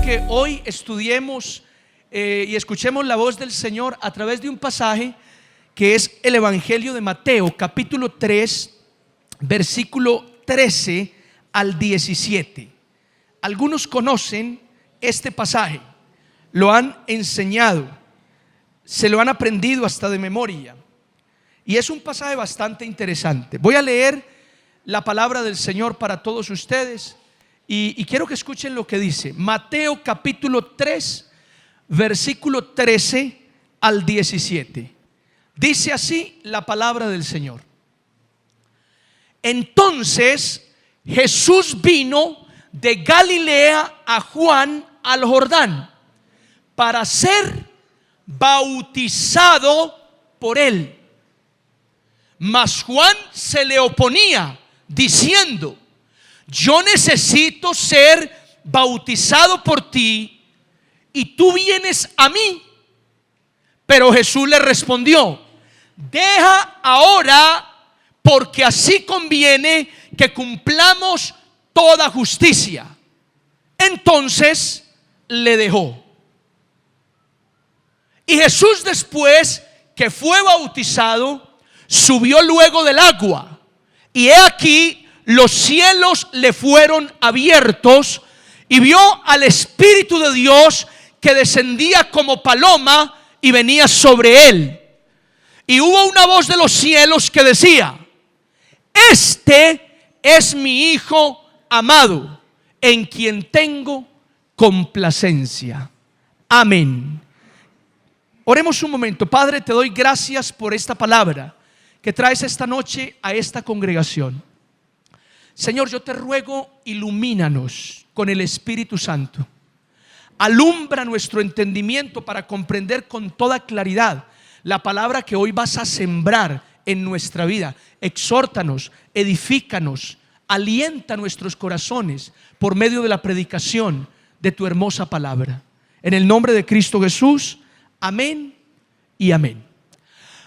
que hoy estudiemos y escuchemos la voz del Señor a través de un pasaje que es el Evangelio de Mateo, capítulo 3, versículo 13 al 17. Algunos conocen este pasaje, lo han enseñado, se lo han aprendido hasta de memoria, y es un pasaje bastante interesante. Voy a leer la palabra del Señor para todos ustedes y quiero que escuchen lo que dice Mateo capítulo 3, versículo 13 al 17. Dice así la palabra del Señor: entonces Jesús vino de Galilea a Juan al Jordán para ser bautizado por él. Mas Juan se le oponía diciendo: yo necesito ser bautizado por ti y tú vienes a mí. Pero Jesús le respondió: deja ahora, porque así conviene que cumplamos toda justicia. Entonces le dejó. Y Jesús, después que fue bautizado, subió luego del agua, y he aquí los cielos le fueron abiertos, y vio al Espíritu de Dios que descendía como paloma y venía sobre él. Y hubo una voz de los cielos que decía: este es mi Hijo amado, en quien tengo complacencia. Amén. Oremos un momento. Padre, te doy gracias por esta palabra que traes esta noche a esta congregación. Señor, yo te ruego, ilumínanos con el Espíritu Santo. Alumbra nuestro entendimiento para comprender con toda claridad la palabra que hoy vas a sembrar en nuestra vida. Exhórtanos, edifícanos, alienta nuestros corazones por medio de la predicación de tu hermosa palabra. En el nombre de Cristo Jesús, amén y amén.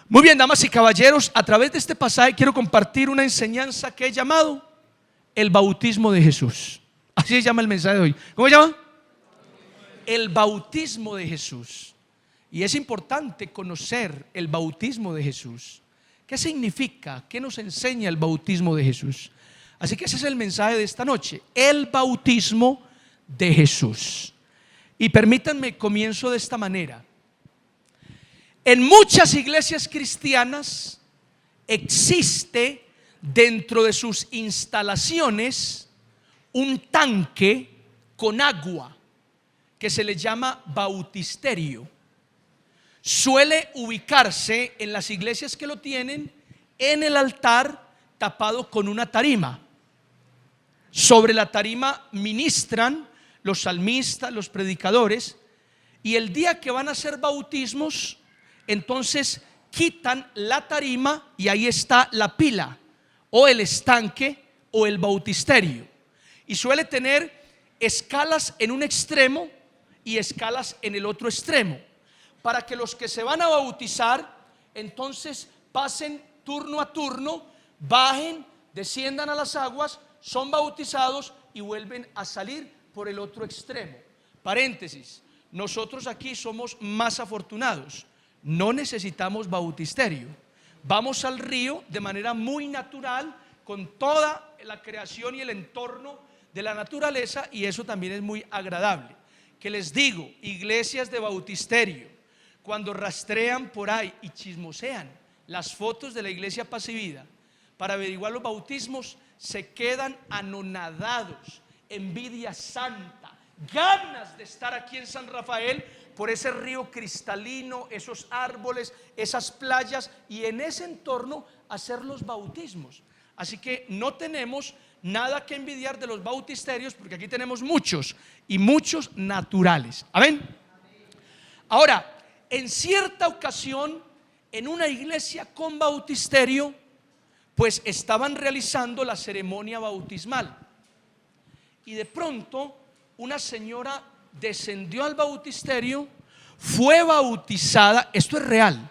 Muy bien, damas y caballeros, a través de este pasaje quiero compartir una enseñanza que he llamado el bautismo de Jesús. Así se llama el mensaje de hoy. ¿Cómo se llama? El bautismo de Jesús. Y es importante conocer el bautismo de Jesús. ¿Qué significa? ¿Qué nos enseña el bautismo de Jesús? Así que ese es el mensaje de esta noche: el bautismo de Jesús. Y permítanme, comienzo de esta manera. En muchas iglesias cristianas existe dentro de sus instalaciones un tanque con agua que se le llama bautisterio. Suele ubicarse en las iglesias que lo tienen en el altar, tapado con una tarima. Sobre la tarima ministran los salmistas, los predicadores, y el día que van a hacer bautismos, entonces quitan la tarima y ahí está la pila o el estanque o el bautisterio, y suele tener escalas en un extremo y escalas en el otro extremo, para que los que se van a bautizar entonces pasen turno a turno, bajen, desciendan a las aguas, son bautizados y vuelven a salir por el otro extremo. Paréntesis: nosotros aquí somos más afortunados, no necesitamos bautisterio. Vamos al río de manera muy natural, con toda la creación y el entorno de la naturaleza, y eso también es muy agradable. Que les digo, iglesias de bautisterio, cuando rastrean por ahí y chismosean las fotos de la iglesia Paz y Vida para averiguar los bautismos, se quedan anonadados. Envidia santa, ganas de estar aquí en San Rafael por ese río cristalino, esos árboles, esas playas, y en ese entorno hacer los bautismos. Así que no tenemos nada que envidiar de los bautisterios, porque aquí tenemos muchos, y muchos naturales. Amén. Ahora, en cierta ocasión, en una iglesia con bautisterio, pues estaban realizando la ceremonia bautismal, y de pronto una señora descendió al bautisterio, fue bautizada, esto es real,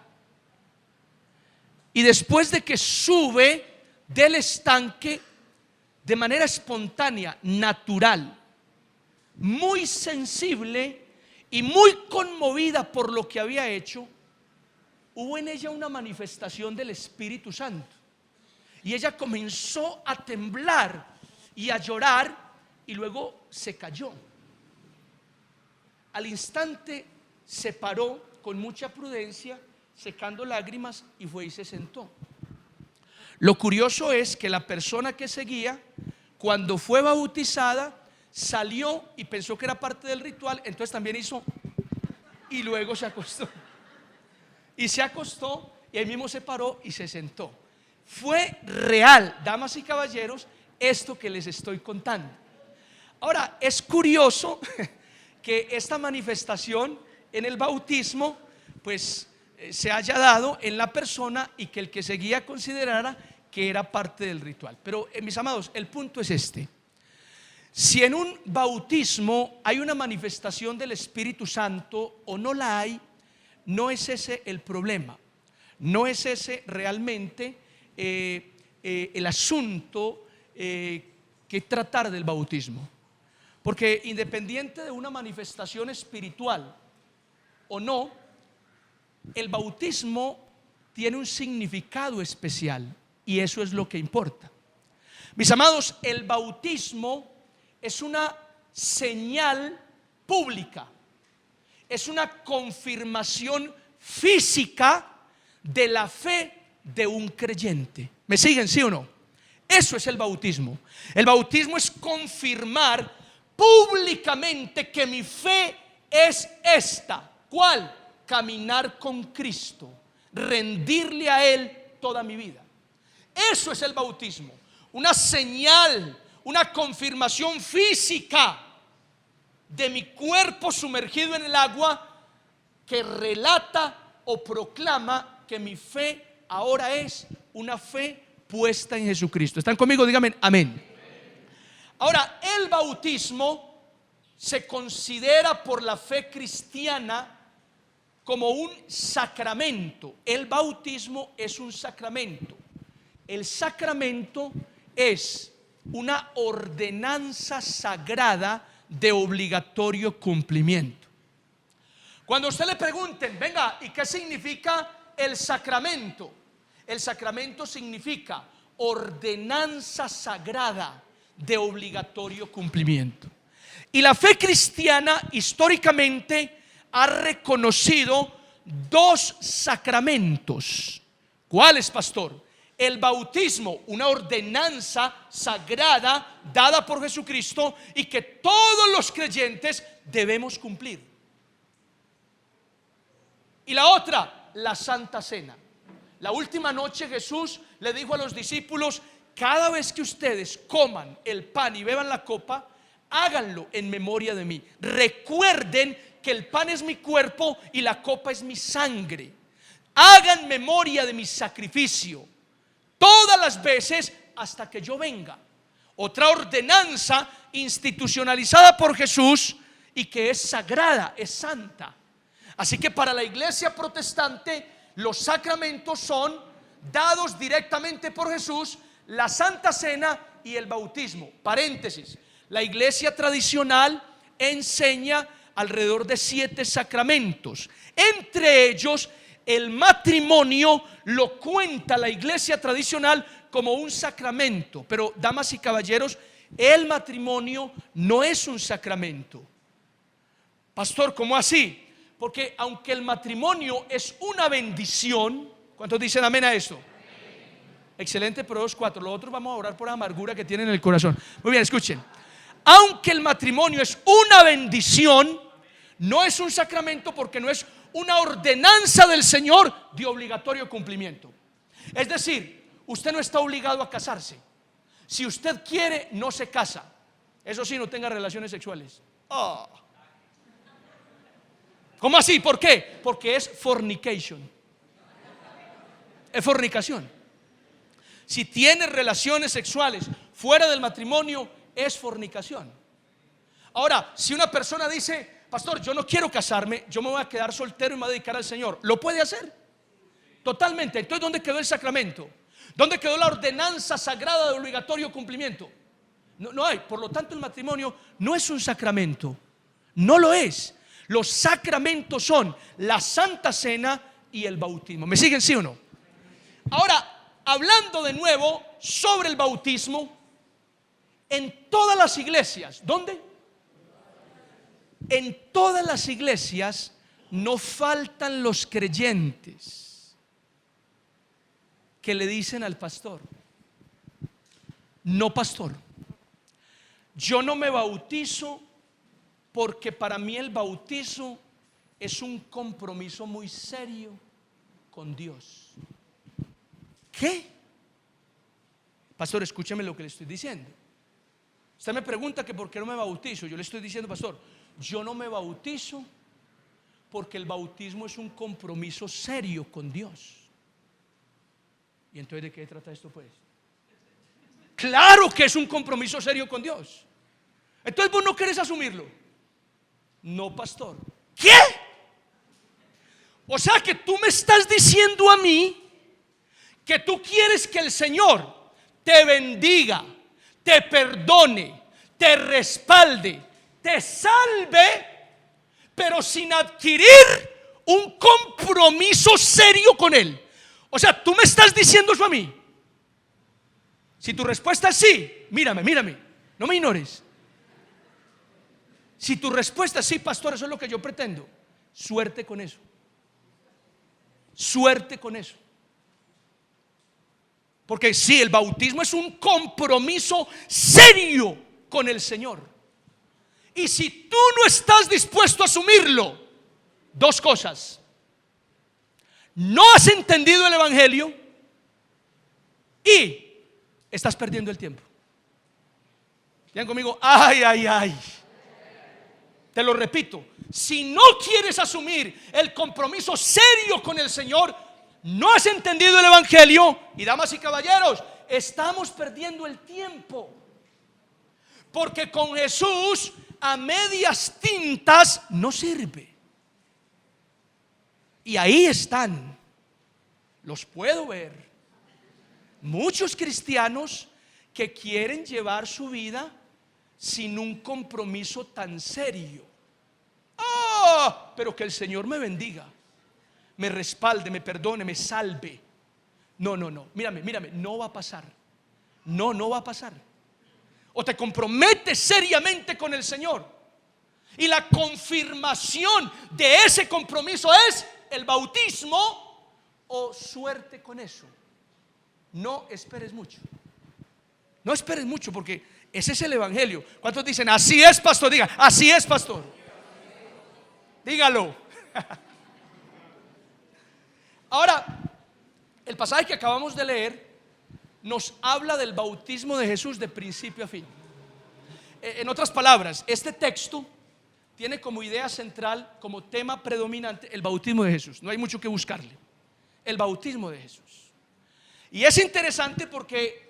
y después de que sube del estanque de manera espontánea, natural, muy sensible y muy conmovida por lo que había hecho, hubo en ella una manifestación del Espíritu Santo. Y ella comenzó a temblar y a llorar y luego se cayó. Al instante se paró con mucha prudencia, secando lágrimas, y fue y se sentó. Lo curioso es que la persona que seguía, cuando fue bautizada, salió y pensó que era parte del ritual, entonces también hizo y luego se acostó. Y se acostó y ahí mismo se paró y se sentó. Fue real, damas y caballeros, esto que les estoy contando. Ahora, es curioso que esta manifestación en el bautismo pues se haya dado en la persona y que el que seguía considerara que era parte del ritual. Pero mis amados, el punto es este: si en un bautismo hay una manifestación del Espíritu Santo o no la hay, no es ese el problema, no es ese realmente el asunto que tratar del bautismo. Porque independiente de una manifestación espiritual o no, el bautismo tiene un significado especial y eso es lo que importa. Mis amados, el bautismo es una señal pública, es una confirmación física de la fe de un creyente. ¿Me siguen, sí o no? Eso es el bautismo. El bautismo es confirmar públicamente que mi fe es esta. ¿Cuál? Caminar con Cristo, rendirle a Él toda mi vida. Eso es el bautismo, una señal, una confirmación física de mi cuerpo sumergido en el agua que relata o proclama que mi fe ahora es una fe puesta en Jesucristo. ¿Están conmigo? Díganme amén. Ahora, el bautismo se considera por la fe cristiana como un sacramento. El bautismo es un sacramento. El sacramento es una ordenanza sagrada de obligatorio cumplimiento. Cuando a usted le pregunten, venga, ¿y qué significa el sacramento? El sacramento significa ordenanza sagrada de obligatorio cumplimiento. Y la fe cristiana históricamente ha reconocido dos sacramentos. ¿Cuáles, pastor? El bautismo, una ordenanza sagrada dada por Jesucristo y que todos los creyentes debemos cumplir. Y la otra, la Santa Cena. La última noche Jesús le dijo a los discípulos: cada vez que ustedes coman el pan y beban la copa, háganlo en memoria de mí. Recuerden que el pan es mi cuerpo y la copa es mi sangre. Hagan memoria de mi sacrificio todas las veces hasta que yo venga. Otra ordenanza institucionalizada por Jesús y que es sagrada, es santa. Así que para la iglesia protestante los sacramentos son dados directamente por Jesús: la Santa Cena y el bautismo. Paréntesis: la iglesia tradicional enseña alrededor de 7 sacramentos. Entre ellos, el matrimonio lo cuenta la iglesia tradicional como un sacramento. Pero, damas y caballeros, el matrimonio no es un sacramento. Pastor, ¿cómo así? Porque aunque el matrimonio es una bendición, ¿cuántos dicen amén a esto? Excelente, pero 2:4. Los otros vamos a orar por la amargura que tienen en el corazón. Muy bien, escuchen. Aunque el matrimonio es una bendición, no es un sacramento porque no es una ordenanza del Señor de obligatorio cumplimiento. Es decir, usted no está obligado a casarse. Si usted quiere, no se casa. Eso sí, no tenga relaciones sexuales. ¿Cómo así? ¿Por qué? Porque es fornication. Es fornicación. Si tiene relaciones sexuales fuera del matrimonio, es fornicación. Ahora, si una persona dice: pastor, yo no quiero casarme, yo me voy a quedar soltero y me voy a dedicar al Señor, ¿lo puede hacer? Totalmente. Entonces, ¿dónde quedó el sacramento? ¿Dónde quedó la ordenanza sagrada de obligatorio cumplimiento? No, no hay. Por lo tanto, el matrimonio no es un sacramento. No lo es. Los sacramentos son la Santa Cena y el bautismo. ¿Me siguen, sí o no? Ahora, hablando de nuevo sobre el bautismo, en todas las iglesias, ¿dónde? En todas las iglesias no faltan los creyentes que le dicen al pastor: no, pastor, yo no me bautizo porque para mí el bautizo es un compromiso muy serio con Dios. ¿Qué? Pastor, escúcheme lo que le estoy diciendo. Usted me pregunta que por qué no me bautizo. Yo le estoy diciendo, pastor, yo no me bautizo porque el bautismo es un compromiso serio con Dios. ¿Y entonces de qué trata esto, pues? Claro que es un compromiso serio con Dios. Entonces vos no querés asumirlo. No, pastor. ¿Qué? O sea que tú me estás diciendo a mí que tú quieres que el Señor te bendiga, te perdone, te respalde, te salve, pero sin adquirir un compromiso serio con Él. O sea, tú me estás diciendo eso a mí. Si tu respuesta es sí, mírame, no me ignores. Si tu respuesta es sí, pastor, eso es lo que yo pretendo, suerte con eso. Suerte con eso. Porque sí, el bautismo es un compromiso serio con el Señor. Y si tú no estás dispuesto a asumirlo, dos cosas: no has entendido el evangelio y estás perdiendo el tiempo. Digan conmigo, ay, ay, ay. Te lo repito, si no quieres asumir el compromiso serio con el Señor, no has entendido el evangelio. Y damas y caballeros, estamos perdiendo el tiempo. Porque con Jesús a medias tintas no sirve. Y ahí están, los puedo ver, muchos cristianos que quieren llevar su vida sin un compromiso tan serio. Pero que el Señor me bendiga, me respalde, me perdone, me salve. No, mírame, no va a pasar. No va a pasar. O te comprometes seriamente con el Señor, y la confirmación de ese compromiso es el bautismo, o suerte con eso. No esperes mucho. No esperes mucho, porque ese es el evangelio. ¿Cuántos dicen así es, pastor? Diga, así es, pastor. Dígalo. Ahora, el pasaje que acabamos de leer nos habla del bautismo de Jesús de principio a fin. En otras palabras, este texto tiene como idea central, como tema predominante, el bautismo de Jesús. No hay mucho que buscarle. El bautismo de Jesús. Y es interesante porque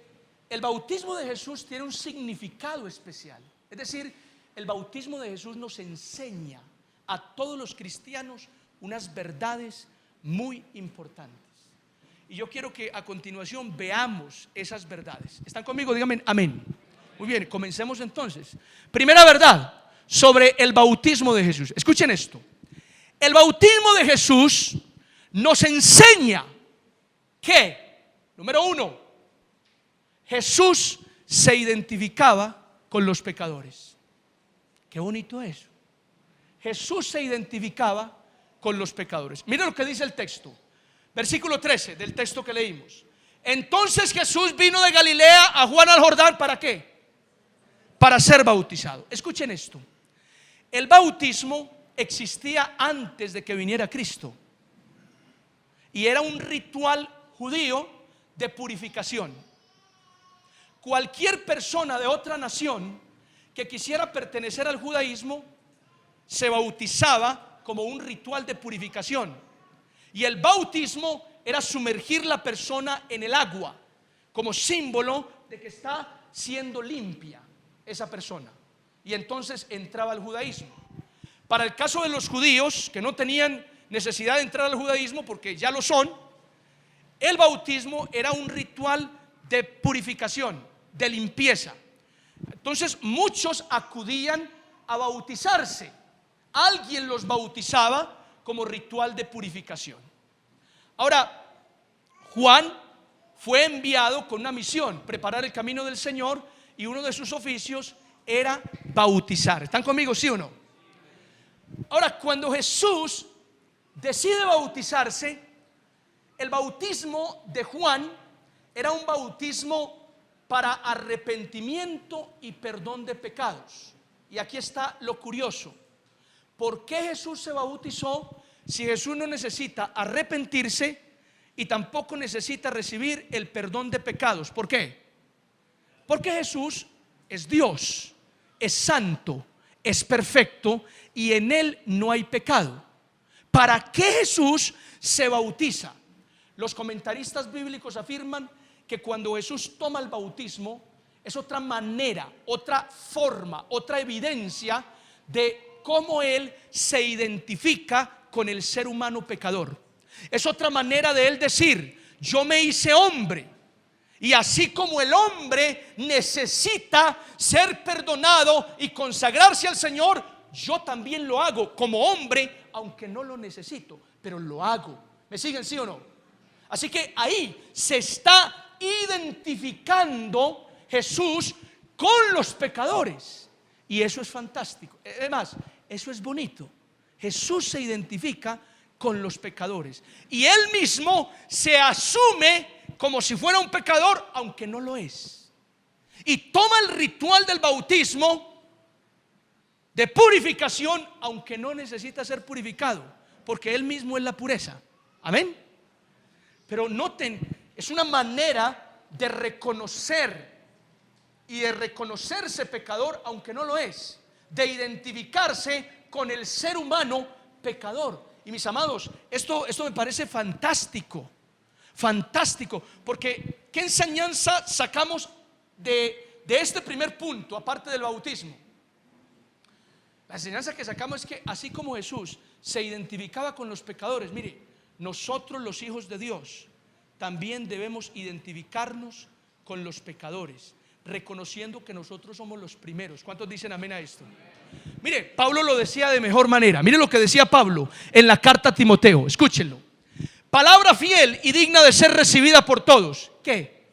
el bautismo de Jesús tiene un significado especial. Es decir, el bautismo de Jesús nos enseña a todos los cristianos unas verdades muy importantes. Y yo quiero que a continuación veamos esas verdades. ¿Están conmigo? Díganme amén. Muy bien, comencemos entonces. Primera verdad sobre el bautismo de Jesús. Escuchen esto. El bautismo de Jesús nos enseña que, número uno, Jesús se identificaba con los pecadores. Qué bonito eso. Jesús se identificaba con los pecadores. Mira lo que dice el texto, versículo 13 del texto que leímos. Entonces Jesús vino de Galilea a Juan al Jordán. ¿Para qué? Para ser bautizado. Escuchen esto. El bautismo existía antes de que viniera Cristo, y era un ritual judío de purificación. Cualquier persona de otra nación que quisiera pertenecer al judaísmo se bautizaba como un ritual de purificación. Y el bautismo era sumergir la persona en el agua, como símbolo de que está siendo limpia esa persona. Y entonces entraba al judaísmo. Para el caso de los judíos que no tenían necesidad de entrar al judaísmo, porque ya lo son, el bautismo era un ritual de purificación, de limpieza. Entonces muchos acudían a bautizarse. Alguien los bautizaba como ritual de purificación. Ahora, Juan fue enviado con una misión: preparar el camino del Señor, y uno de sus oficios era bautizar. ¿Están conmigo, sí o no? Ahora, cuando Jesús decide bautizarse, el bautismo de Juan era un bautismo para arrepentimiento y perdón de pecados. Y aquí está lo curioso: ¿por qué Jesús se bautizó si Jesús no necesita arrepentirse y tampoco necesita recibir el perdón de pecados? ¿Por qué? Porque Jesús es Dios, es santo, es perfecto y en Él no hay pecado. ¿Para qué Jesús se bautiza? Los comentaristas bíblicos afirman que cuando Jesús toma el bautismo es otra manera, otra forma, otra evidencia de cómo Él se identifica con el ser humano pecador. Es otra manera de Él decir: yo me hice hombre, y así como el hombre necesita ser perdonado y consagrarse al Señor, yo también lo hago como hombre, aunque no lo necesito, pero lo hago. ¿Me siguen, sí o no? Así que ahí se está identificando Jesús con los pecadores, y eso es fantástico. Además, eso es bonito. Jesús se identifica con los pecadores y Él mismo se asume como si fuera un pecador, aunque no lo es, y toma el ritual del bautismo de purificación, aunque no necesita ser purificado, porque Él mismo es la pureza. Amén. Pero noten, es una manera de reconocer y de reconocerse pecador aunque no lo es, de identificarse con el ser humano pecador. Y mis amados, esto me parece fantástico, fantástico, porque ¿qué enseñanza sacamos de este primer punto, aparte del bautismo? La enseñanza que sacamos es que así como Jesús se identificaba con los pecadores, mire, nosotros los hijos de Dios también debemos identificarnos con los pecadores, reconociendo que nosotros somos los primeros. ¿Cuántos dicen amén a esto? Mire, Pablo lo decía de mejor manera. Mire lo que decía Pablo en la carta a Timoteo. Escúchenlo: palabra fiel y digna de ser recibida por todos. ¿Qué?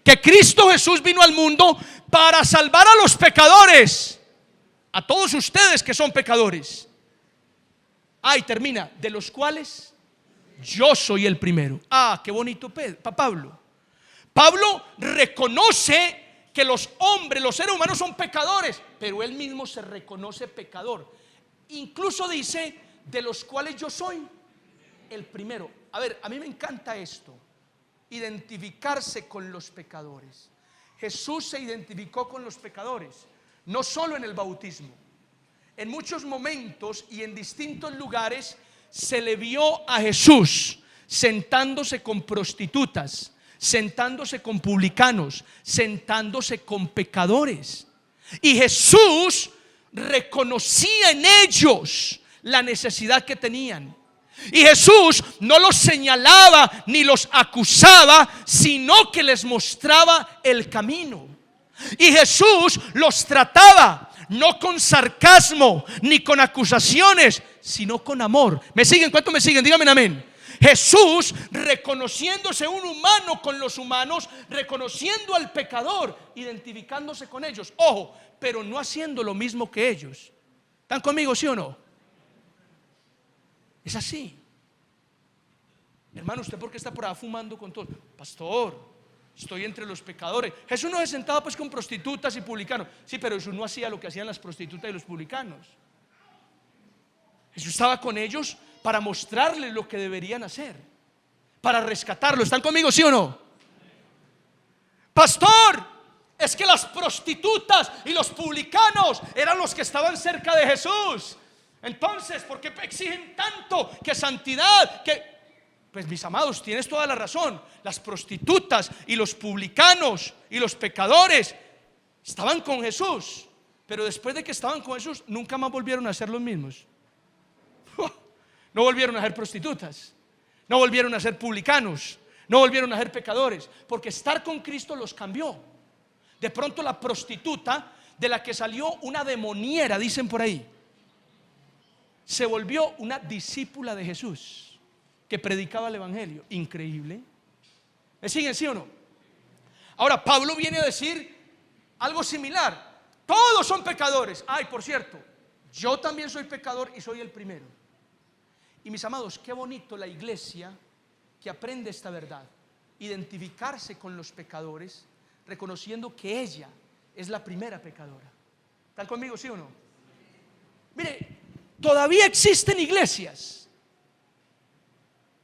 Que Cristo Jesús vino al mundo para salvar a los pecadores, a todos ustedes que son pecadores. Y termina: de los cuales yo soy el primero. Qué bonito Pablo. Pablo reconoce que los hombres, los seres humanos son pecadores, pero él mismo se reconoce pecador. Incluso dice: de los cuales yo soy el primero. A ver, a mí me encanta esto, identificarse con los pecadores. Jesús se identificó con los pecadores, no solo en el bautismo. En muchos momentos y en distintos lugares se le vio a Jesús sentándose con prostitutas, sentándose con publicanos, sentándose con pecadores. Y Jesús reconocía en ellos la necesidad que tenían. Y Jesús no los señalaba ni los acusaba, sino que les mostraba el camino. Y Jesús los trataba no con sarcasmo ni con acusaciones, sino con amor. ¿Me siguen? ¿Cuántos me siguen? Díganme amén. Jesús, reconociéndose un humano con los humanos, reconociendo al pecador, identificándose con ellos. Ojo, pero no haciendo lo mismo que ellos. ¿Están conmigo, sí o no? Es así. Hermano, ¿usted por qué está por ahí fumando con todo? Pastor, estoy entre los pecadores. Jesús no se sentaba pues con prostitutas y publicanos. Sí, pero Jesús no hacía lo que hacían las prostitutas y los publicanos. Jesús estaba con ellos para mostrarles lo que deberían hacer, para rescatarlo. ¿Están conmigo, sí o no? Pastor, es que las prostitutas y los publicanos eran los que estaban cerca de Jesús. Entonces, ¿por qué exigen tanto que santidad? Pues mis amados, tienes toda la razón. Las prostitutas y los publicanos y los pecadores estaban con Jesús, pero después de que estaban con Jesús, nunca más volvieron a ser los mismos. No volvieron a ser prostitutas, no volvieron a ser publicanos, no volvieron a ser pecadores, porque estar con Cristo los cambió. De pronto la prostituta de la que salió una demoniera, dicen por ahí, se volvió una discípula de Jesús que predicaba el evangelio. Increíble. ¿Me siguen, sí o no? Ahora Pablo viene a decir algo similar. Todos son pecadores. Ay, por cierto, yo también soy pecador y soy el primero. Y mis amados, qué bonito la iglesia que aprende esta verdad. Identificarse con los pecadores, reconociendo que ella es la primera pecadora. ¿Están conmigo, sí o no? Mire, todavía existen iglesias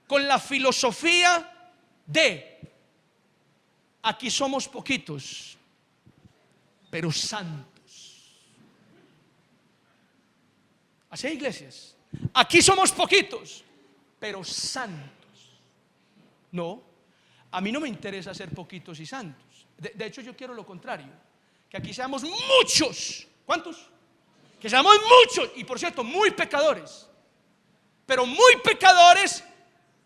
con la filosofía de: aquí somos poquitos, pero santos. Así hay iglesias. Aquí somos poquitos, pero santos. No, a mí no me interesa ser poquitos y santos. De hecho, yo quiero lo contrario, que aquí seamos muchos. ¿Cuántos? Que seamos muchos, y por cierto, muy pecadores, pero muy pecadores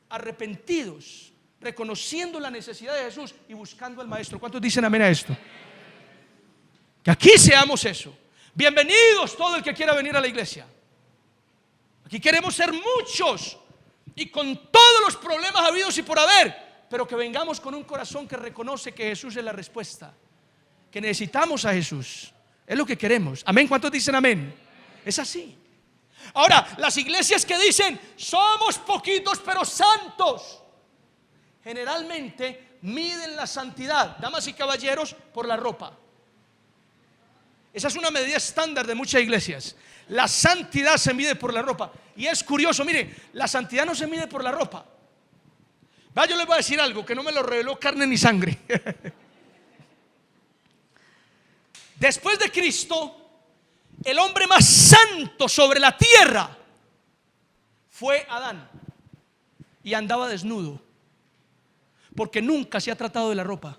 arrepentidos, reconociendo la necesidad de Jesús y buscando al Maestro. ¿Cuántos dicen amén a esto? Que aquí seamos eso. Bienvenidos todo el que quiera venir a la iglesia. Aquí queremos ser muchos y con todos los problemas habidos y por haber, pero que vengamos con un corazón que reconoce que Jesús es la respuesta, que necesitamos a Jesús. Es lo que queremos. Amén. ¿Cuántos dicen amén? Es así. Ahora, las iglesias que dicen somos poquitos pero santos, generalmente miden la santidad, damas y caballeros, por la ropa. Esa es una medida estándar de muchas iglesias. La santidad se mide por la ropa. Y es curioso, mire, la santidad no se mide por la ropa. Va, yo les voy a decir algo que no me lo reveló carne ni sangre. Después de Cristo, el hombre más santo sobre la tierra fue Adán. Y andaba desnudo, porque nunca se ha tratado de la ropa.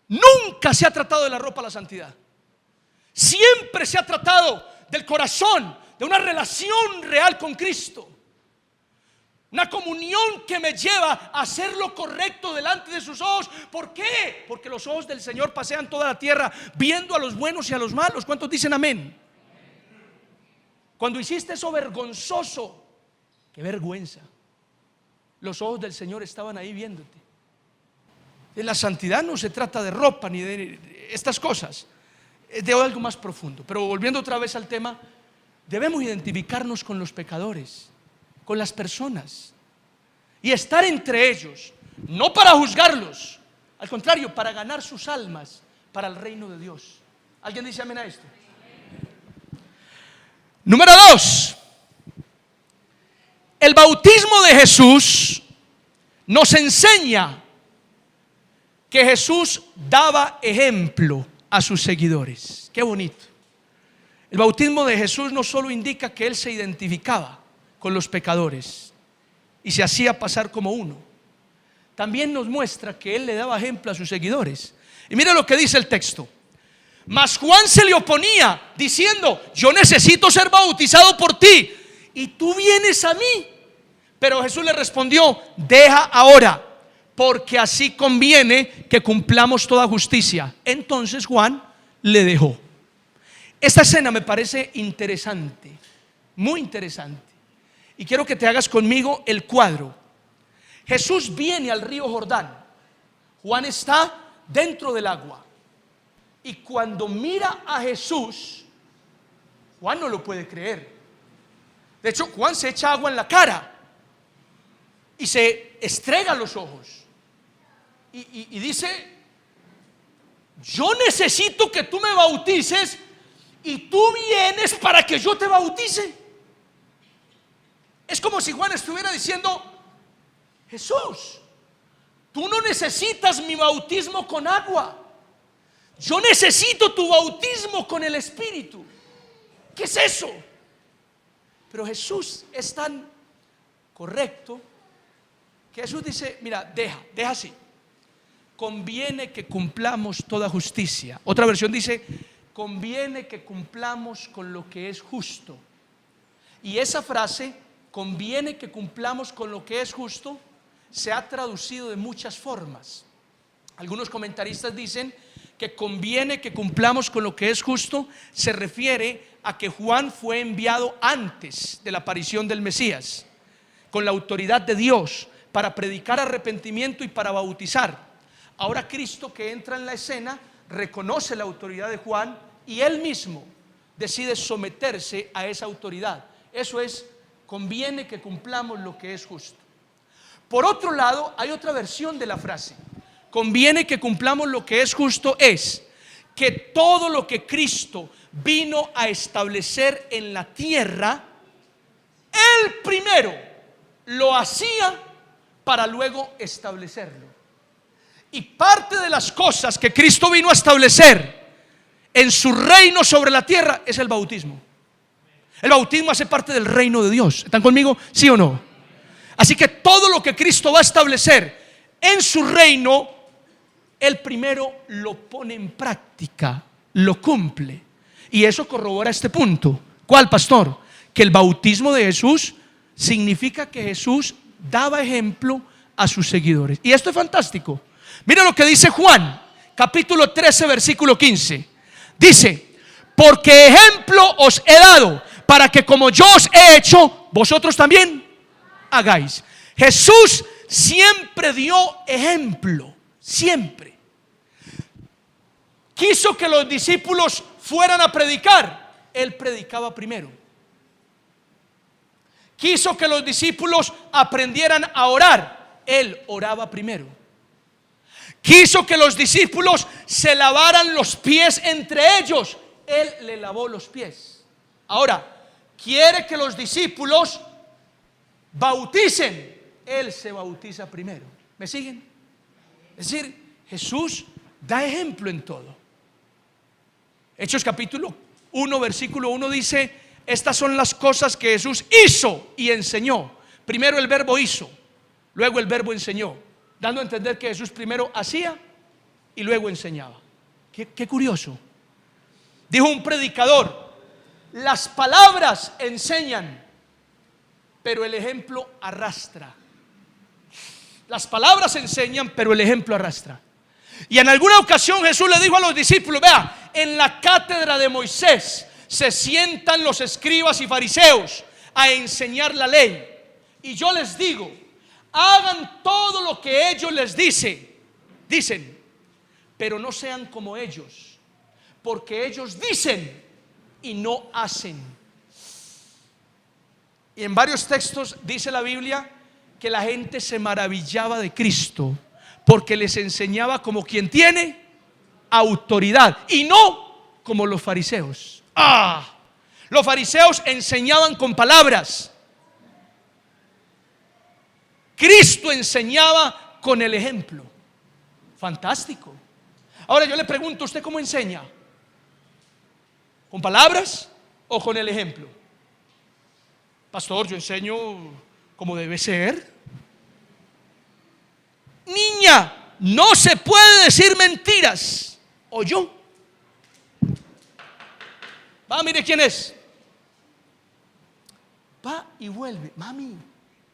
Nunca se ha tratado de la ropa la santidad. Siempre se ha tratado del corazón, de una relación real con Cristo. Una comunión que me lleva a hacer lo correcto delante de sus ojos. ¿Por qué? Porque los ojos del Señor pasean toda la tierra viendo a los buenos y a los malos. ¿Cuántos dicen amén? Cuando hiciste eso vergonzoso, qué vergüenza, los ojos del Señor estaban ahí viéndote. En la santidad no se trata de ropa ni de estas cosas, es de algo más profundo. Pero volviendo otra vez al tema, debemos identificarnos con los pecadores, con las personas, y estar entre ellos, no para juzgarlos, al contrario, para ganar sus almas para el reino de Dios. ¿Alguien dice amén a esto? Número 2, el bautismo de Jesús nos enseña que Jesús daba ejemplo a sus seguidores. Qué bonito. El bautismo de Jesús no solo indica que Él se identificaba con los pecadores y se hacía pasar como uno, también nos muestra que Él le daba ejemplo a sus seguidores. Y mira lo que dice el texto: mas Juan se le oponía diciendo: yo necesito ser bautizado por ti y tú vienes a mí. Pero Jesús le respondió: deja ahora, porque así conviene que cumplamos toda justicia. Entonces Juan le dejó. Esta escena me parece interesante, muy interesante, y quiero que te hagas conmigo el cuadro. Jesús viene al río Jordán. Juan está dentro del agua, y cuando mira a Jesús, Juan no lo puede creer. De hecho, Juan se echa agua en la cara y se estrega los ojos y dice: yo necesito que tú me bautices y tú vienes para que yo te bautice. Es como si Juan estuviera diciendo: Jesús, tú no necesitas mi bautismo con agua, yo necesito tu bautismo con el Espíritu. ¿Qué es eso? Pero Jesús es tan correcto que Jesús dice: mira, deja así. Conviene que cumplamos toda justicia. Otra versión dice: conviene que cumplamos con lo que es justo. Y esa frase, conviene que cumplamos con lo que es justo, se ha traducido de muchas formas. Algunos comentaristas dicen que conviene que cumplamos con lo que es justo, se refiere a que Juan fue enviado antes de la aparición del Mesías, con la autoridad de Dios, para predicar arrepentimiento y para bautizar. Ahora Cristo, que entra en la escena, reconoce la autoridad de Juan y él mismo decide someterse a esa autoridad. Eso es, conviene que cumplamos lo que es justo. Por otro lado, hay otra versión de la frase. Conviene que cumplamos lo que es justo, es que todo lo que Cristo vino a establecer en la tierra, Él primero lo hacía para luego establecerlo. Y parte de las cosas que Cristo vino a establecer en su reino sobre la tierra es el bautismo. El bautismo hace parte del reino de Dios. ¿Están conmigo? ¿Sí o no? Así que todo lo que Cristo va a establecer en su reino, Él primero lo pone en práctica, lo cumple. Y eso corrobora este punto. ¿Cuál, pastor? Que el bautismo de Jesús significa que Jesús daba ejemplo a sus seguidores. Y esto es fantástico. Mira lo que dice Juan, capítulo 13, versículo 15. Dice: porque ejemplo os he dado, para que como yo os he hecho, vosotros también hagáis. Jesús siempre dio ejemplo, siempre. Quiso que los discípulos fueran a predicar, Él predicaba primero. Quiso que los discípulos aprendieran a orar, Él oraba primero. Quiso que los discípulos se lavaran los pies entre ellos, Él le lavó los pies. Ahora, quiere que los discípulos bauticen, Él se bautiza primero. ¿Me siguen? Es decir, Jesús da ejemplo en todo. Hechos capítulo 1, versículo 1 dice: estas son las cosas que Jesús hizo y enseñó. Primero el verbo hizo, luego el verbo enseñó, dando a entender que Jesús primero hacía y luego enseñaba. Qué curioso. Dijo un predicador: las palabras enseñan, pero el ejemplo arrastra. Las palabras enseñan, pero el ejemplo arrastra. Y en alguna ocasión Jesús le dijo a los discípulos: vea, en la cátedra de Moisés se sientan los escribas y fariseos a enseñar la ley. Y yo les digo, hagan todo lo que ellos les dicen, pero no sean como ellos, porque ellos dicen y no hacen. Y en varios textos dice la Biblia que la gente se maravillaba de Cristo, porque les enseñaba como quien tiene autoridad y no como los fariseos. Los fariseos enseñaban con palabras, Cristo enseñaba con el ejemplo. Fantástico. Ahora yo le pregunto: ¿usted cómo enseña? ¿Con palabras o con el ejemplo? Pastor, yo enseño como debe ser. Niña, no se puede decir mentiras. ¿O yo? Va, mire quién es. Va y vuelve. Mami,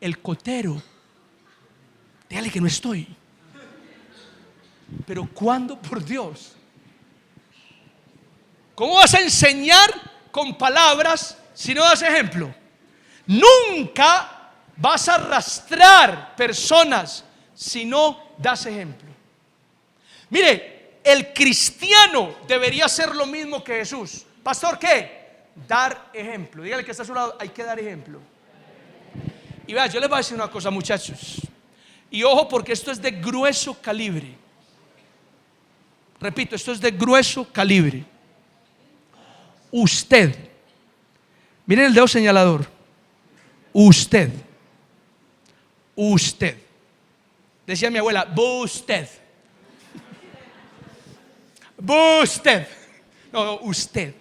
el cotero. Dígale que no estoy. Pero ¿cuándo, por Dios? ¿Cómo vas a enseñar con palabras si no das ejemplo? Nunca vas a arrastrar personas si no das ejemplo. Mire, el cristiano debería ser lo mismo que Jesús. Pastor, ¿qué? Dar ejemplo. Dígale que está a su lado: hay que dar ejemplo. Y vea, yo les voy a decir una cosa, muchachos. Y ojo, porque esto es de grueso calibre. Repito, esto es de grueso calibre. Usted, miren el dedo señalador. Usted. Decía mi abuela: usted. Usted. No, usted.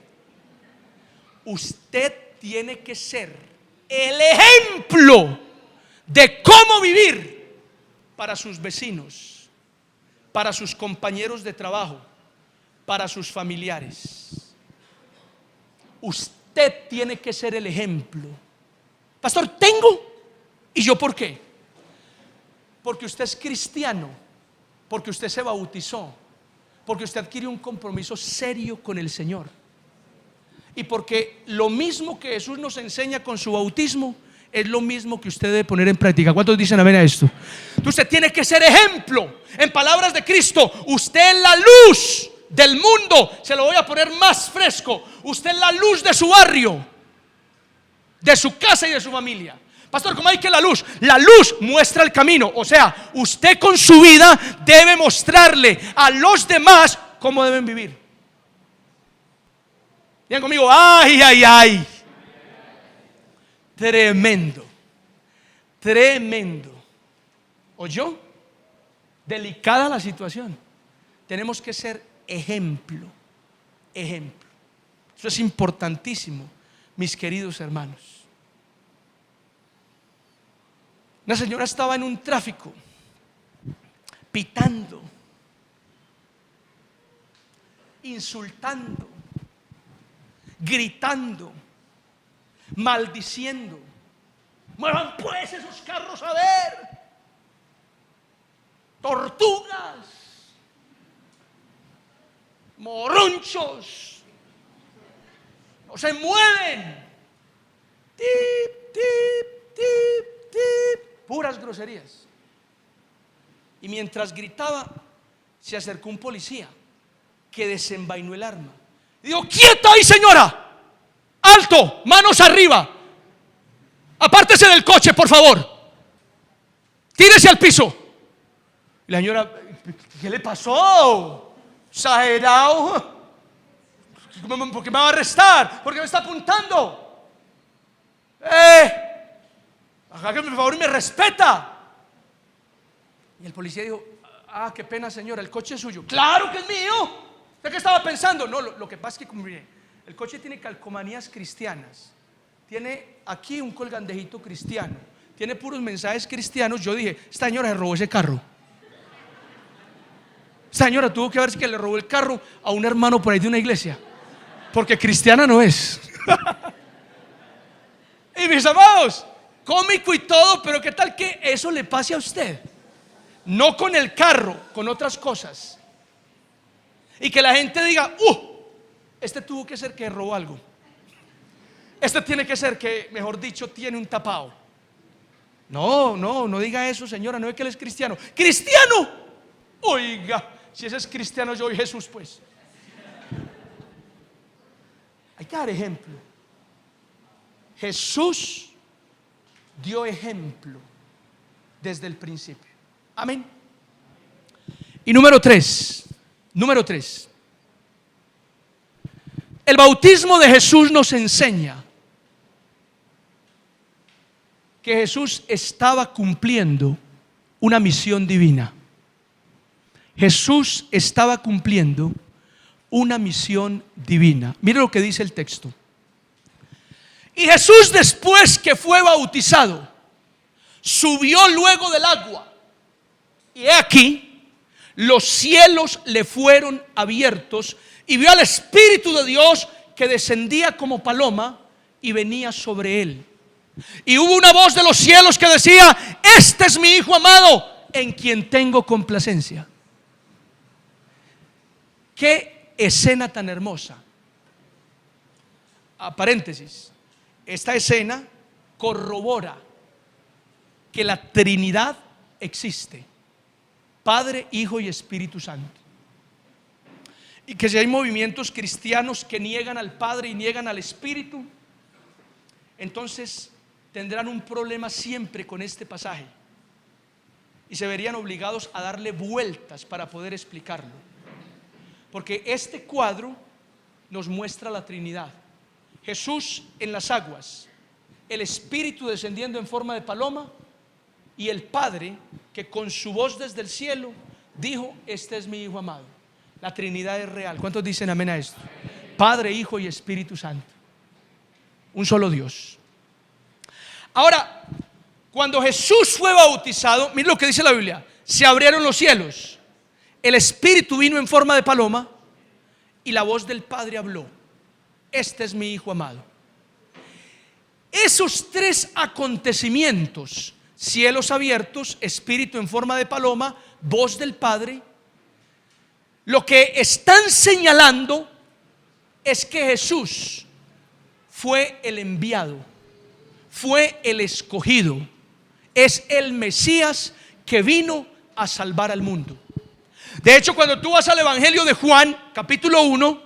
Usted tiene que ser el ejemplo de cómo vivir para sus vecinos, para sus compañeros de trabajo, para sus familiares. Usted tiene que ser el ejemplo. Pastor, tengo. ¿Y yo por qué? Porque usted es cristiano porque usted se bautizó, porque usted adquirió un compromiso serio con el Señor, y porque lo mismo que Jesús nos enseña con su bautismo es lo mismo que usted debe poner en práctica. ¿Cuántos dicen amén a esto? Entonces usted tiene que ser ejemplo. En palabras de Cristo, usted es la luz del mundo. Se lo voy a poner más fresco: usted es la luz de su barrio, de su casa y de su familia. Pastor, ¿cómo hay que la luz? La luz muestra el camino. O sea, usted con su vida debe mostrarle a los demás cómo deben vivir. Digan conmigo: ay, ay, ay. Tremendo, tremendo. ¿Oyó? Delicada la situación. Tenemos que ser ejemplo, ejemplo. Eso es importantísimo, mis queridos hermanos. Una señora estaba en un tráfico, pitando, insultando, gritando, maldiciendo. Muevan pues esos carros a ver, tortugas, moronchos, no se mueven. Tip, tip, tip, tip. Puras groserías. Y mientras gritaba, se acercó un policía que desenvainó el arma y dijo: quieta ahí, señora, alto, manos arriba, apártese del coche, por favor, tírese al piso. Y la señora: ¿qué le pasó? Exagerado. ¿Por qué me va a arrestar? ¿Por qué me está apuntando? Hágame por favor y me respeta. Y el policía dijo: ah, qué pena, señora, el coche es suyo. Claro que es mío. ¿Usted qué estaba pensando? No, lo que pasa es que, como mire, el coche tiene calcomanías cristianas, tiene aquí un colgandejito cristiano, tiene puros mensajes cristianos. Yo dije: esta señora se robó ese carro. Esta señora tuvo que ver si que le robó el carro a un hermano por ahí de una iglesia, porque cristiana no es. Y mis amados, cómico y todo, pero qué tal que eso le pase a usted, no con el carro, con otras cosas, y que la gente diga: este tuvo que ser que robó algo, este tiene que ser que, mejor dicho, tiene un tapado. No diga eso, señora. No es que él es cristiano. ¡Cristiano! Oiga, si ese es cristiano, yo soy Jesús, pues. Hay que dar ejemplo. Jesús dio ejemplo desde el principio. Amén. Y número tres. El bautismo de Jesús nos enseña que Jesús estaba cumpliendo una misión divina. Jesús estaba cumpliendo una misión divina. Mire lo que dice el texto. Y Jesús, después que fue bautizado, subió luego del agua. Y he aquí, los cielos le fueron abiertos y vio al Espíritu de Dios que descendía como paloma y venía sobre él. Y hubo una voz de los cielos que decía: este es mi Hijo amado, en quien tengo complacencia. Qué escena tan hermosa. A paréntesis, esta escena corrobora que la Trinidad existe: Padre, Hijo y Espíritu Santo. Y que si hay movimientos cristianos que niegan al Padre y niegan al Espíritu, entonces tendrán un problema siempre con este pasaje y se verían obligados a darle vueltas para poder explicarlo, porque este cuadro nos muestra la Trinidad: Jesús en las aguas, el Espíritu descendiendo en forma de paloma y el Padre que con su voz desde el cielo dijo: este es mi Hijo amado. La Trinidad es real. ¿Cuántos dicen amén a esto? Padre, Hijo y Espíritu Santo, un solo Dios. Ahora, cuando Jesús fue bautizado, miren lo que dice la Biblia: se abrieron los cielos, el Espíritu vino en forma de paloma y la voz del Padre habló: este es mi Hijo amado. Esos tres acontecimientos, cielos abiertos, Espíritu en forma de paloma, voz del Padre, lo que están señalando es que Jesús fue el enviado, fue el escogido, es el Mesías que vino a salvar al mundo. De hecho, cuando tú vas al Evangelio de Juan, capítulo 1,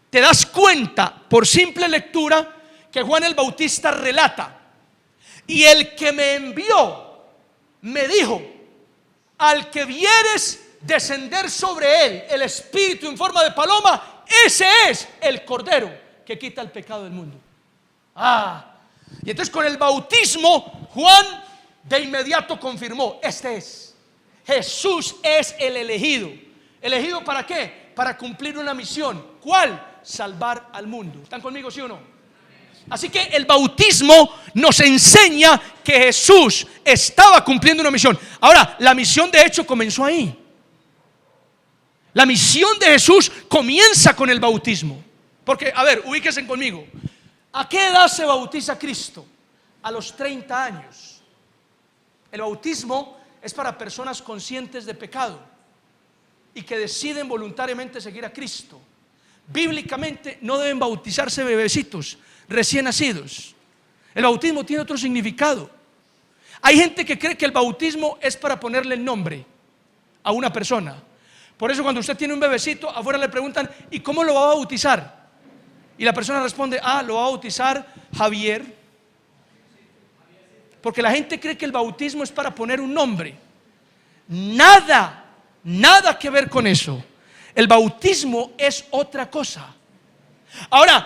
te das cuenta por simple lectura que Juan el Bautista relata: y el que me envió me dijo, al que vieres descender sobre él el Espíritu en forma de paloma, ese es el Cordero que quita el pecado del mundo. Y entonces con el bautismo Juan de inmediato confirmó: este es, Jesús es el elegido. ¿Elegido para qué? Para cumplir una misión. ¿Cuál? Salvar al mundo. ¿Están conmigo, sí o no? Así que el bautismo nos enseña que Jesús estaba cumpliendo una misión. Ahora, la misión de hecho comenzó ahí. La misión de Jesús comienza con el bautismo. Porque, a ver, ubíquense conmigo. ¿A qué edad se bautiza Cristo? A los 30 años. El bautismo es para personas conscientes de pecado y que deciden voluntariamente seguir a Cristo. Bíblicamente no deben bautizarse bebecitos recién nacidos. El bautismo tiene otro significado. Hay gente que cree que el bautismo es para ponerle el nombre a una persona. Por eso cuando usted tiene un bebecito, afuera le preguntan: ¿y cómo lo va a bautizar? Y la persona responde: lo va a bautizar Javier. Porque la gente cree que el bautismo es para poner un nombre. Nada que ver con eso. El bautismo es otra cosa. Ahora,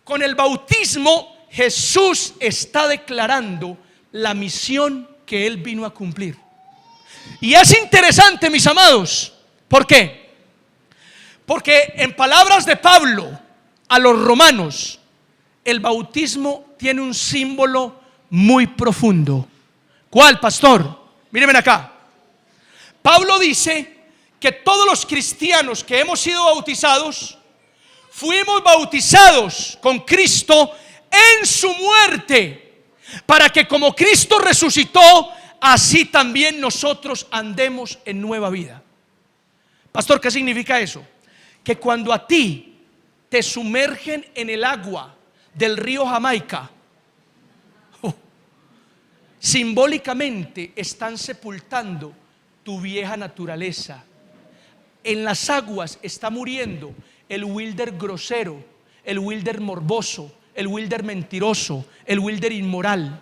con el bautismo Jesús está declarando la misión que Él vino a cumplir. Y es interesante, mis amados. ¿Por qué? Porque en palabras de Pablo a los romanos, el bautismo tiene un símbolo muy profundo. ¿Cuál, pastor? Mírenme acá. Pablo dice que todos los cristianos que hemos sido bautizados fuimos bautizados con Cristo en su muerte, para que como Cristo resucitó, así también nosotros andemos en nueva vida. Pastor, ¿qué significa eso? Que cuando a ti te sumergen en el agua del río Jamaica, simbólicamente están sepultando tu vieja naturaleza. En las aguas está muriendo el Wilder grosero, el Wilder morboso, el Wilder mentiroso, el Wilder inmoral.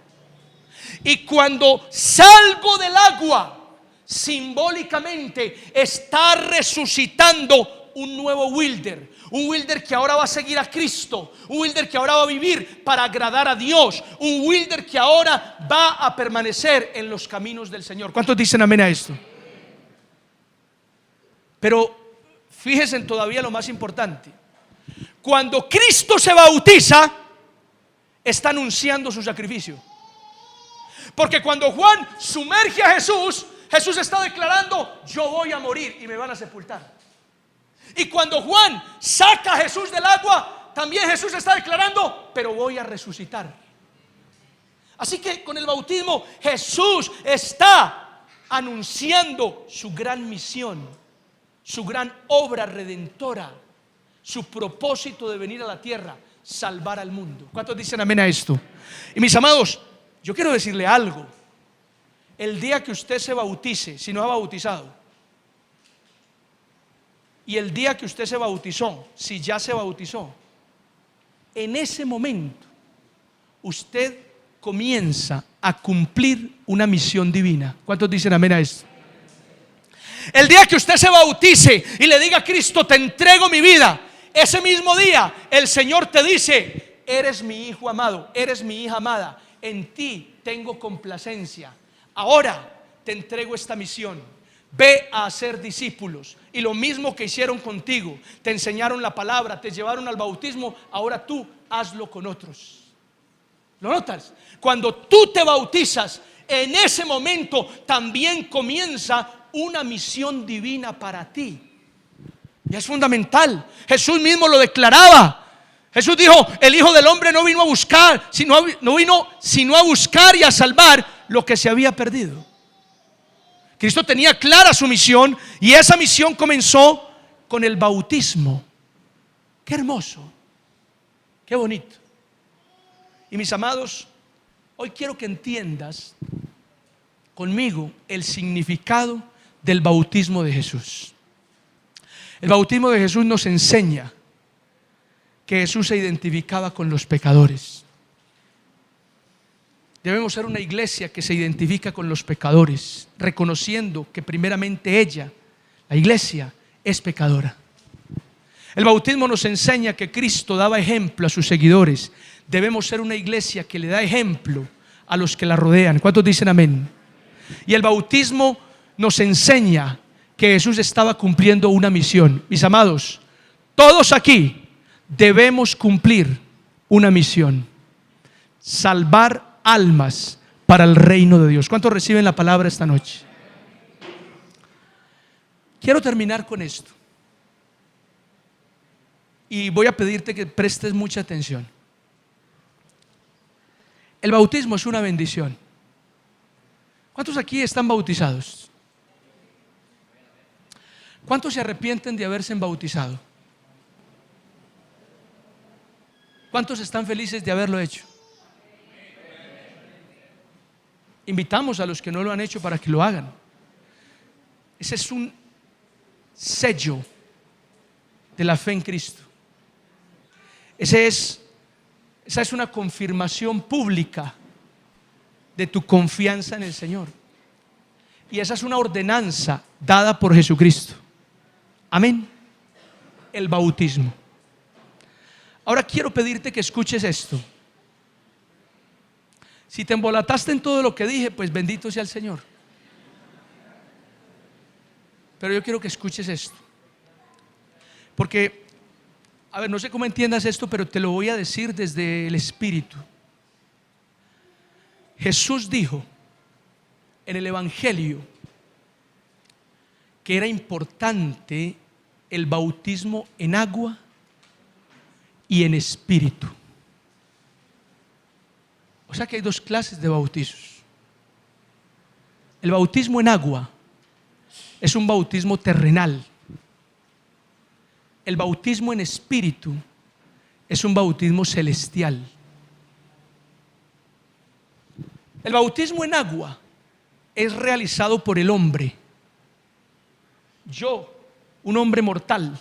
Y cuando salgo del agua, simbólicamente está resucitando un nuevo Wilder. Un Wilder que ahora va a seguir a Cristo. Un Wilder que ahora va a vivir para agradar a Dios. Un Wilder que ahora va a permanecer en los caminos del Señor. ¿Cuántos dicen amén a esto? Pero fíjense en todavía lo más importante. Cuando Cristo se bautiza, está anunciando su sacrificio. Porque cuando Juan sumerge a Jesús, Jesús está declarando: yo voy a morir y me van a sepultar. Y cuando Juan saca a Jesús del agua, también Jesús está declarando: pero voy a resucitar. Así que con el bautismo Jesús está anunciando su gran misión, su gran obra redentora, su propósito de venir a la tierra, salvar al mundo. ¿Cuántos dicen amén a esto? Y mis amados, yo quiero decirle algo. El día que usted se bautice, si no ha bautizado, y el día que usted se bautizó, si ya se bautizó, en ese momento usted comienza a cumplir una misión divina. ¿Cuántos dicen amén a esto? El día que usted se bautice y le diga a Cristo: te entrego mi vida, ese mismo día el Señor te dice: eres mi hijo amado, eres mi hija amada, en ti tengo complacencia. Ahora te entrego esta misión. Ve a hacer discípulos. Y lo mismo que hicieron contigo, te enseñaron la palabra, te llevaron al bautismo, ahora tú hazlo con otros. ¿Lo notas? Cuando tú te bautizas, en ese momento también comienza una misión divina para ti. Y es fundamental. Jesús mismo lo declaraba. Jesús dijo: el Hijo del Hombre no vino a buscar, sino a buscar y a salvar lo que se había perdido. Cristo tenía clara su misión y esa misión comenzó con el bautismo. Qué hermoso, qué bonito. Y mis amados, hoy quiero que entiendas conmigo el significado del bautismo de Jesús. El bautismo de Jesús nos enseña que Jesús se identificaba con los pecadores. Debemos ser una iglesia que se identifica con los pecadores, reconociendo que primeramente ella, la iglesia, es pecadora. El bautismo nos enseña que Cristo daba ejemplo a sus seguidores. Debemos ser una iglesia que le da ejemplo a los que la rodean. ¿Cuántos dicen amén? Y el bautismo nos enseña que Jesús estaba cumpliendo una misión. Mis amados, todos aquí debemos cumplir una misión: salvar almas para el reino de Dios. ¿Cuántos reciben la palabra esta noche? Quiero terminar con esto y voy a pedirte que prestes mucha atención. El bautismo es una bendición. ¿Cuántos aquí están bautizados? ¿Cuántos se arrepienten de haberse bautizado? ¿Cuántos están felices de haberlo hecho? Invitamos a los que no lo han hecho para que lo hagan. Ese es un sello de la fe en Cristo. Esa es una confirmación pública de tu confianza en el Señor. Y esa es una ordenanza dada por Jesucristo. Amén. El bautismo. Ahora quiero pedirte que escuches esto. Si te embolataste en todo lo que dije, pues bendito sea el Señor. Pero yo quiero que escuches esto. Porque, a ver, no sé cómo entiendas esto, pero te lo voy a decir desde el Espíritu. Jesús dijo en el Evangelio que era importante el bautismo en agua y en espíritu. O sea que hay dos clases de bautizos. El bautismo en agua es un bautismo terrenal. El bautismo en espíritu es un bautismo celestial. El bautismo en agua es realizado por el hombre. Yo, un hombre mortal,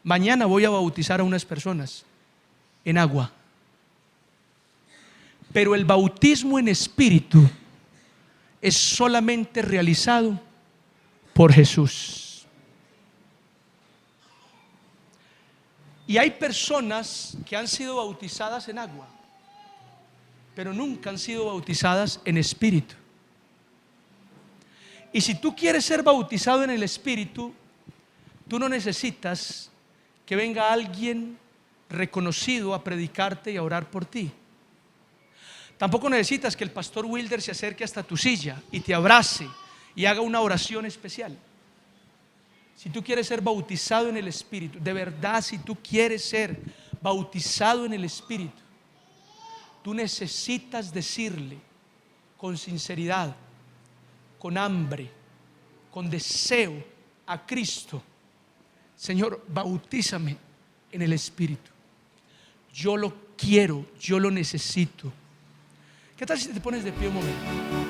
mañana voy a bautizar a unas personas en agua. Pero el bautismo en espíritu es solamente realizado por Jesús. Y hay personas que han sido bautizadas en agua, pero nunca han sido bautizadas en espíritu. Y si tú quieres ser bautizado en el espíritu, tú no necesitas que venga alguien reconocido a predicarte y a orar por ti. Tampoco necesitas que el pastor Wilder se acerque hasta tu silla y te abrace y haga una oración especial. Si tú quieres ser bautizado en el Espíritu, de verdad, si tú quieres ser bautizado en el Espíritu, tú necesitas decirle con sinceridad, con hambre, con deseo a Cristo: Señor, bautízame en el Espíritu. Yo lo quiero, yo lo necesito. ¿Qué tal si te pones de pie un momento?